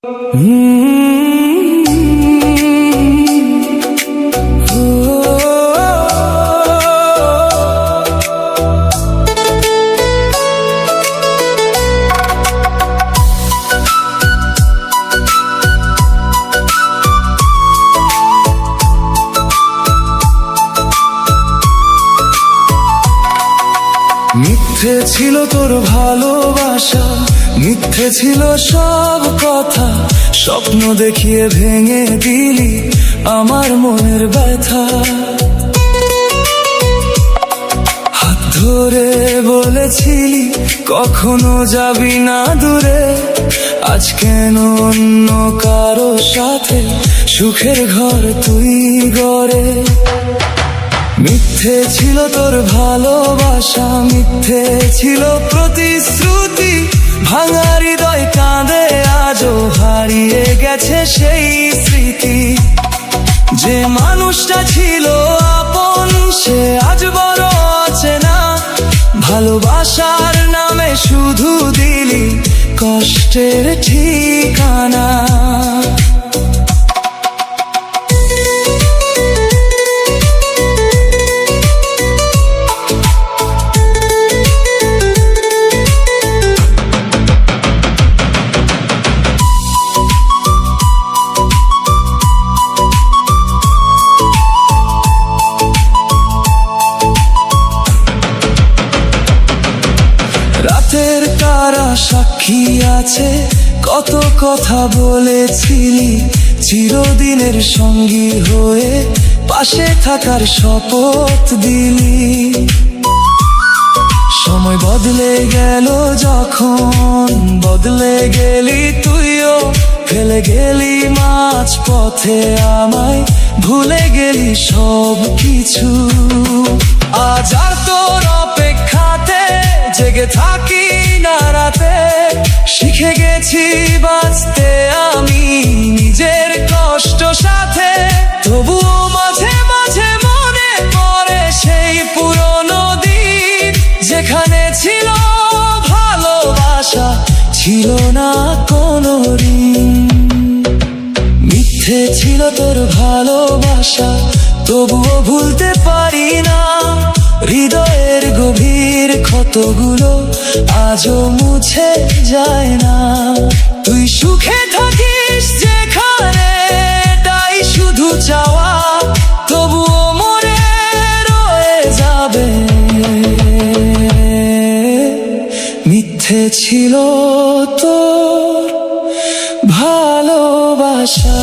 মিথ্যে ছিল তোর ভালোবাসা, মিথ্যে ছিল সব কথা, স্বপ্ন দেখিয়ে ভেঙে দিলি আমার মনের ব্যথা। হাত ধরে বলেছিলি কখনো যাবি না দূরে, আজ কেন অন্য কারো সাথে সুখের ঘর তুই গড়ে। মিথ্যে ছিল তোর ভালোবাসা, মিথ্যে ছিল প্রতিশ্রুতি, ভাঙা হৃদয় কাঁদে আজও হারিয়ে গেছে সেই স্মৃতি। যে মানুষটা ছিল আপন সে আজ বড় অচেনা, ভালোবাসার নামে শুধু দিলি কষ্টের ঠিকানা। রাতের তারা সাক্ষী আছে, কত কথা বলেছিলি, চিরদিনের সঙ্গী হয়ে পাশে থাকার শপথ দিলি। সময় বদলে গেল যখন, বদলে গেলি তুইও, ফেলে গেলি মাঝ পথে আমায়, ভুলে গেলি সব কিছু। আজ আর তোর অপেক্ষাতে জেগে থাকি না রাতে, শিখে গেছি বাঁচতে আমি নিজের কষ্ট সাথে। তবুও মাঝে মাঝে মনে পড়ে সেই পুরনো দিন, যেখানে ছিল ভালোবাসা, ছিল না কোনো ঋণ। মিথ্যে ছিল তোর ভালোবাসা, তবুও ভুলতে পারি না, হৃদয়ের গভীর ক্ষতগুলো আজও মুছে যায় না। তুই সুখে থাকিস যেখানে, তাই শুধু চাওয়া, তবুও মনে রয়ে যাবে মিথ্যে ছিল তোর ভালোবাসা।